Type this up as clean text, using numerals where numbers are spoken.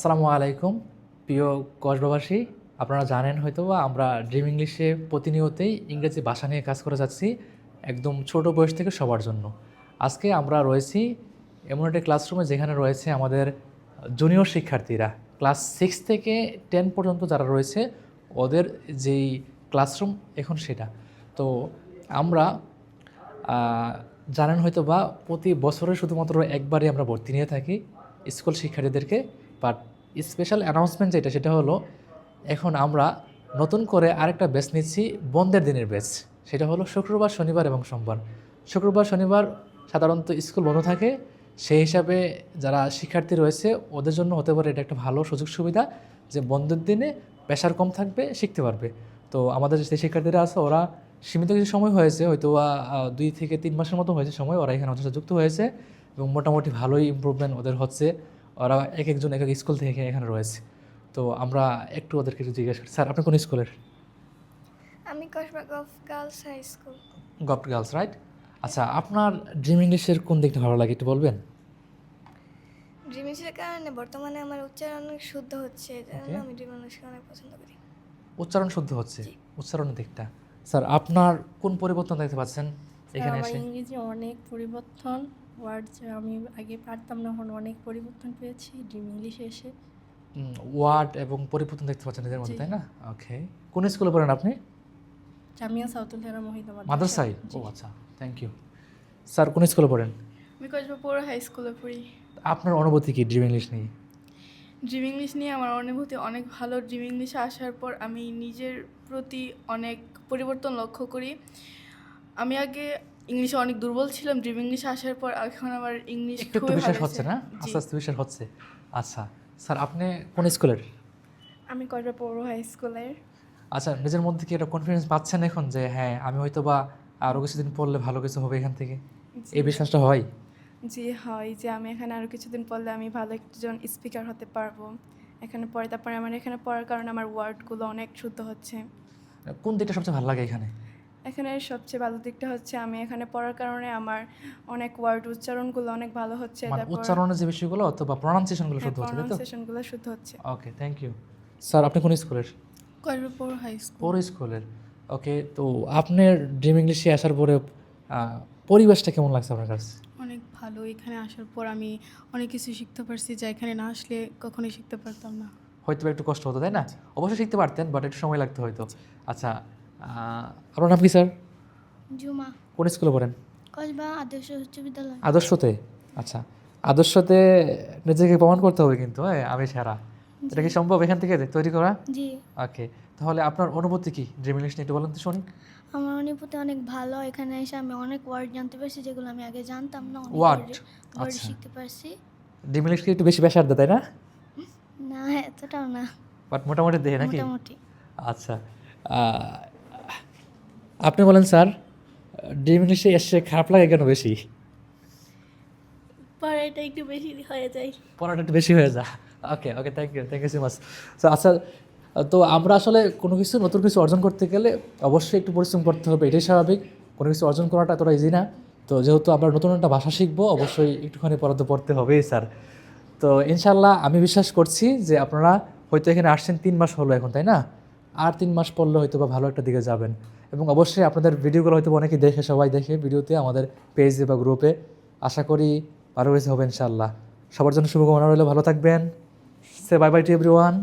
আসসালামু আলাইকুম প্রিয় কসবাবাসী। আপনারা জানেন হয়তো বা আমরা ড্রিম ইংলিশে প্রতিনিয়তই ইংরেজি ভাষা নিয়ে কাজ করে যাচ্ছি একদম ছোট বয়স থেকে সবার জন্য। আজকে আমরা রয়েছি এমন একটা ক্লাসরুমে যেখানে রয়েছে আমাদের জুনিয়র শিক্ষার্থীরা, ক্লাস 6 থেকে 10 পর্যন্ত যারা রয়েছে ওদের যেই ক্লাসরুম এখন সেটা। তো আমরা জানেন হয়তো বা প্রতি বছরে শুধুমাত্র একবারই আমরা ভর্তি নিয়ে থাকি স্কুল শিক্ষার্থীদেরকে। বাট স্পেশাল অ্যানাউন্সমেন্ট যেটা সেটা হলো এখন আমরা নতুন করে আরেকটা ব্যাচ নিচ্ছি, বন্ধের দিনের ব্যাচ। সেটা হলো শুক্রবার, শনিবার এবং সোমবার। শুক্রবার শনিবার সাধারণত স্কুল বন্ধ থাকে, সেই হিসাবে যারা শিক্ষার্থী রয়েছে ওদের জন্য হতে পারে এটা একটা ভালো সুযোগ সুবিধা যে বন্ধের দিনে প্রেশার কম থাকবে, শিখতে পারবে। তো আমাদের যে শিক্ষার্থীরা আছে ওরা সীমিত কিছু সময় হয়েছে, হয়তো 2 থেকে 3 মাসের মতো হয়েছে সময়, ওরা এখানে আমাদের সাথে যুক্ত হয়েছে এবং মোটামুটি ভালোই ইমপ্রুভমেন্ট ওদের হচ্ছে। ওরা এক একজন এক এক স্কুল থেকে এখানে রয়েছে। তো আমরা একটু ওদেরকে একটু জিজ্ঞেস করি, স্যার আপনি কোন স্কুলের? আমি Kasba govt girls high school. Govt girls, right? আচ্ছা, আপনার ড্রিম ইংলিশের কোন দিকটা ভালো লাগে একটু বলবেন? ড্রিম ইংলিশের কারণে বর্তমানে আমার উচ্চারণ অনেক শুদ্ধ হচ্ছে, এই জন্য Okay. আমি ড্রিম ইংলিশকে অনেক পছন্দ করি। উচ্চারণ শুদ্ধ হচ্ছে, জি। উচ্চারণের দিকটা। স্যার আপনার কোন পরিবর্তন দেখতে পাচ্ছেন এখানে আমার এসে? ইংরেজি অনেক পরিবর্তন, ওয়ার্ড যে আমি আগে পারতাম না এখন অনেক পরিবর্তন পেয়েছি ড্রিম ইংলিশে এসে। ওয়ার্ড এবং পরিবর্তন দেখতে পাচ্ছেন এদের মধ্যে, জি। তাই না? ওকে। কোন স্কুলে পড়েন আপনি? জামিয়া সাউথুল হেরা মহিলা মাদ্রাসায়? ও আচ্ছা, থ্যাংক ইউ। স্যার কোন স্কুলে পড়েন? আমি কসবা পৌর হাই স্কুলে পড়ি। আপনার অনুভূতি কি ড্রিম ইংলিশ নিয়ে? ড্রিম ইংলিশ নিয়ে আমার অনুভূতি অনেক ভালো। ড্রিম ইংলিশে আসার পর আমি নিজের প্রতি অনেক পরিবর্তন লক্ষ্য করি। আমি আগে ইংলিশে অনেক দুর্বল ছিলাম, ড্রিম ইংলিশে আসার পর এখন আমার ইংলিশ একটু একটু খুবই বিশ্বাস ভালো হচ্ছে না? জি। আস্তে আস্তে বিশ্বাস হচ্ছে। আচ্ছা স্যার, আপনি কোন স্কুলের? আমি কসবা পৌর হাই স্কুলের। আচ্ছা, নিজের মধ্যে কি একটা কনফিডেন্স পাচ্ছেন এখন যে হ্যাঁ আমি হয়তো বা আরও কিছুদিন পড়লে ভালো কিছু হবে এখান থেকে, এই বিশ্বাসটা হয়? জি হয়, যে আমি এখানে আরও কিছুদিন পড়লে আমি ভালো একজন স্পিকার হতে পারবো এখানে পড়ে। তারপরে আমার এখানে পড়ার কারণে আমার ওয়ার্ডগুলো অনেক শুদ্ধ হচ্ছে। কোন দিকটা সবচেয়ে ভালো লাগে এখানে? এখানে সবচেয়ে ভালো দিকটা হচ্ছে আমি এখানে পড়ার কারণে আমার অনেক ওয়ার্ড উচ্চারণগুলো অনেক ভালো হচ্ছে। মানে তারপর উচ্চারণের যে বিষয়গুলো অথবা প্রনাউন্সিয়েশনগুলো শুদ্ধ হচ্ছে, তাই তো? প্রনাউন্সিয়েশনগুলো শুদ্ধ হচ্ছে। ওকে, থ্যাংক ইউ। স্যার আপনি কোন স্কুলের? কসবা পৌর হাই স্কুল। পৌর স্কুলের। ওকে, তো আপনার ড্রিম ইংলিশে আসার পরে পরিবেশটা কেমন লাগছে আপনার কাছে? অনেক ভালো। এখানে আসার পর আমি অনেক কিছু শিখতে পারছি যা এখানে না আসলে কখনোই শিখতে পারতাম না। হয়তো একটু কষ্ট হতো, তাই না? অবশ্যই শিখতে পারতেন, বাট একটু সময় লাগতো হয়তো। আচ্ছা, আপনার নাম কি স্যার? জুমা, কোন স্কুলে পড়েন? কসবা আদর্শ উচ্চ বিদ্যালয়। আদর্শতে? আচ্ছা, আদর্শতে নিজেকে প্রমাণ করতে হবে কিন্তু, হ্যাঁ আমি সেরা। এটা কি সম্ভব এখান থেকে তৈরি করা? জি, ওকে, তাহলে আপনার অনুভূতি কি ড্রিম ইংলিশ নিয়ে একটু বলেন তো শুনি। আমার অনুভূতি অনেক ভালো। এখানে এসে আমি অনেক ওয়ার্ড জানতে পারছি যেগুলো আমি আগে জানতাম না। অনেক Word? ওয়ার্ড আচ্ছা। শিখতে পারছি। ড্রিম ইংলিশ কি একটু বেশি ব্যাসার্ধ, তাই না? না, এতটাও না, বাট মোটামুটি দেখে নাকি? মোটামুটি। আচ্ছা, আহ, আপনি বলেন স্যার, ড্রিম ইংলিশে এসে খারাপ লাগে কেন বেশি? পড়াটা একটু বেশি হয়ে যায়। পড়াটা একটু বেশি হয়ে যায়। ওকে ওকে, থ্যাংক ইউ সো মাচ। আচ্ছা, তো আমরা আসলে কোনো কিছু নতুন কিছু অর্জন করতে গেলে অবশ্যই একটু পরিশ্রম করতে হবে, এটাই স্বাভাবিক। কোনো কিছু অর্জন করাটা এতটা ইজি না। তো যেহেতু আমরা নতুন একটা ভাষা শিখবো, অবশ্যই একটুখানি পড়া তো পড়তে হবেই স্যার। তো ইনশাল্লাহ আমি বিশ্বাস করছি যে আপনারা হয়তো এখানে আসছেন 3 মাস হলো এখন, তাই না? আর 3 মাস পড়লে হয়তো বা ভালো একটা দিকে যাবেন। এবং অবশ্যই আপনাদের ভিডিওগুলো হয়তো অনেকেই দেখে, সবাই দেখে ভিডিওতে আমাদের পেজে বা গ্রুপে। আশা করি ভালো কিছু হবে ইনশাল্লাহ। সবার জন্য শুভকামনা রইলে, ভালো থাকবেন। সে বাই বাই টু এভরিওয়ান।